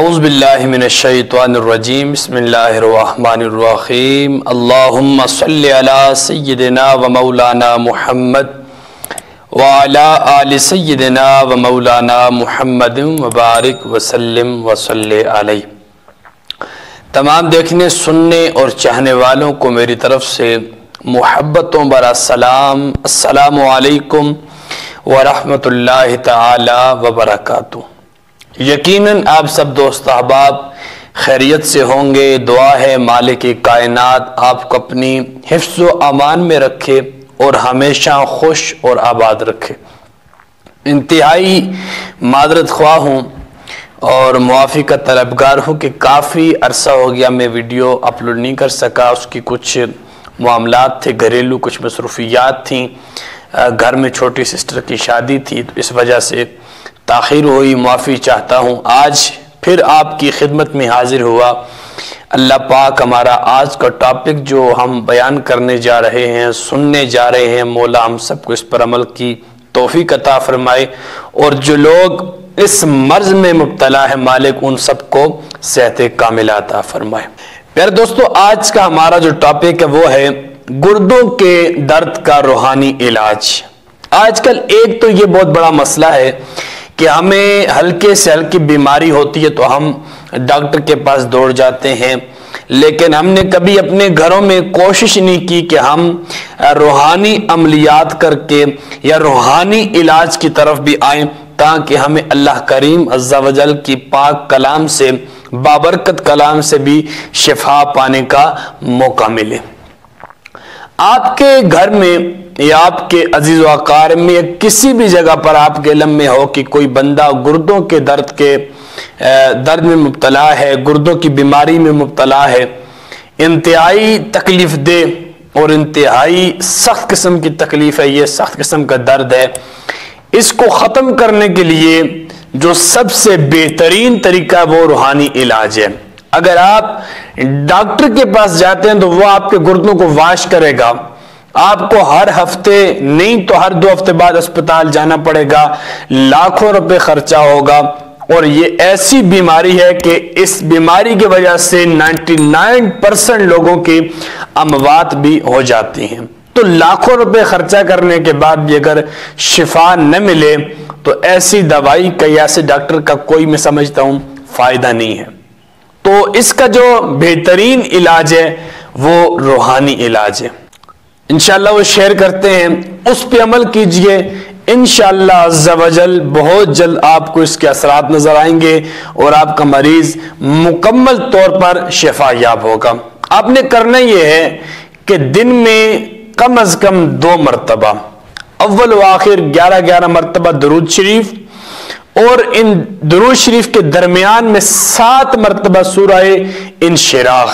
اعوذ باللہ من الشیطان الرجیم بسم اللہ الرحمن الرحیم اللہم صلی علی سیدنا و مولانا محمد وعلی آل سیدنا و مولانا محمد وبارک وسلم وصلی علیہ۔ تمام دیکھنے سننے اور چاہنے والوں کو میری طرف سے محبتوں برا سلام، السلام علیکم ورحمۃ اللہ تعالی وبرکاتہ۔ یقیناً آپ سب دوست احباب خیریت سے ہوں گے۔ دعا ہے مالک کائنات آپ کو اپنی حفظ و امان میں رکھے اور ہمیشہ خوش اور آباد رکھے۔ انتہائی معذرت خواہ ہوں اور معافی کا طلبگار ہوں کہ کافی عرصہ ہو گیا میں ویڈیو اپلوڈ نہیں کر سکا۔ اس کی کچھ معاملات تھے، گھریلو کچھ مصروفیات تھیں، گھر میں چھوٹی سسٹر کی شادی تھی، تو اس وجہ سے تاخیر ہوئی، معافی چاہتا ہوں۔ آج پھر آپ کی خدمت میں حاضر ہوا۔ اللہ پاک ہمارا آج کا ٹاپک جو ہم بیان کرنے جا رہے ہیں، سننے جا رہے ہیں، مولا ہم سب کو اس پر عمل کی توفیق عطا فرمائے، اور جو لوگ اس مرض میں مبتلا ہے مالک ان سب کو صحت کاملہ عطا فرمائے۔ پیارے دوستو، آج کا ہمارا جو ٹاپک ہے وہ ہے گردوں کے درد کا روحانی علاج۔ آج کل ایک تو یہ بہت بڑا مسئلہ ہے کہ ہمیں ہلکے سے ہلکی بیماری ہوتی ہے تو ہم ڈاکٹر کے پاس دوڑ جاتے ہیں، لیکن ہم نے کبھی اپنے گھروں میں کوشش نہیں کی کہ ہم روحانی عملیات کر کے یا روحانی علاج کی طرف بھی آئیں، تاکہ ہمیں اللہ کریم عز و جل کی پاک کلام سے، بابرکت کلام سے بھی شفا پانے کا موقع ملے۔ آپ کے گھر میں یا آپ کے عزیز و اقارب میں یا کسی بھی جگہ پر آپ کے علم میں ہو کہ کوئی بندہ گردوں کے درد میں مبتلا ہے، گردوں کی بیماری میں مبتلا ہے، انتہائی تکلیف دہ اور انتہائی سخت قسم کی تکلیف ہے، یہ سخت قسم کا درد ہے، اس کو ختم کرنے کے لیے جو سب سے بہترین طریقہ ہے وہ روحانی علاج ہے۔ اگر آپ ڈاکٹر کے پاس جاتے ہیں تو وہ آپ کے گردوں کو واش کرے گا، آپ کو ہر ہفتے نہیں تو ہر 2 ہفتے بعد اسپتال جانا پڑے گا، لاکھوں روپے خرچہ ہوگا، اور یہ ایسی بیماری ہے کہ اس بیماری کی وجہ سے 99% لوگوں کی اموات بھی ہو جاتی ہیں۔ تو لاکھوں روپے خرچہ کرنے کے بعد بھی اگر شفا نہ ملے تو ایسی دوائی کا یا ایسے ڈاکٹر کا کوئی میں سمجھتا ہوں فائدہ نہیں ہے۔ تو اس کا جو بہترین علاج ہے وہ روحانی علاج ہے۔ انشاءاللہ وہ شیئر کرتے ہیں، اس پہ عمل کیجئے، انشاءاللہ عز و جل بہت جلد آپ کو اس کے اثرات نظر آئیں گے اور آپ کا مریض مکمل طور پر شفا یاب ہوگا۔ آپ نے کرنا یہ ہے کہ دن میں کم از کم 2 مرتبہ، اول و آخر 11 مرتبہ درود شریف، اور ان درود شریف کے درمیان میں 7 مرتبہ سورہ انشراح،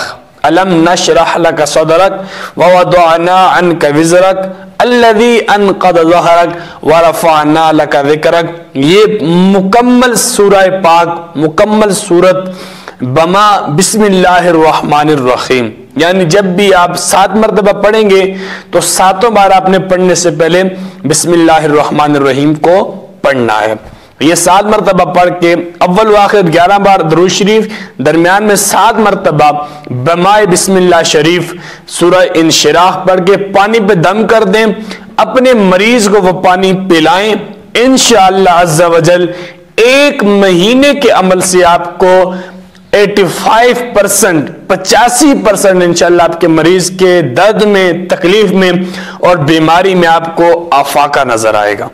الم نشرح لک صدرک ووضعنا عنک وزرک الذی انقض ظہرک ورفعنا لک ذکرک، یہ مکمل سورہ پاک، مکمل سورت بما بسم اللہ الرحمن الرحیم، یعنی جب بھی آپ 7 مرتبہ پڑھیں گے تو 7 بار آپ نے پڑھنے سے پہلے بسم اللہ الرحمن الرحیم کو پڑھنا ہے۔ یہ 7 مرتبہ پڑھ کے اول و آخر 11 بار درود شریف، درمیان میں 7 مرتبہ بمائے بسم اللہ شریف سورہ انشراح پڑھ کے پانی پہ دم کر دیں، اپنے مریض کو وہ پانی پلائیں، انشاءاللہ عز و جل 1 مہینے کے عمل سے آپ کو 85% انشاءاللہ آپ کے مریض کے درد میں، تکلیف میں اور بیماری میں آپ کو افاقہ نظر آئے گا۔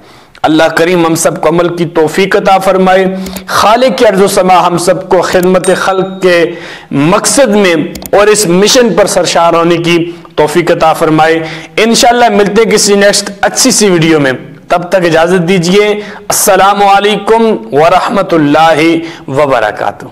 اللہ کریم ہم سب کو عمل کی توفیق عطا فرمائے۔ خالق ارض و سما ہم سب کو خدمت خلق کے مقصد میں اور اس مشن پر سرشار ہونے کی توفیق عطا فرمائے۔ انشاءاللہ ملتے کسی نیکسٹ اچھی سی ویڈیو میں، تب تک اجازت دیجیے۔ السلام علیکم ورحمۃ اللہ وبرکاتہ۔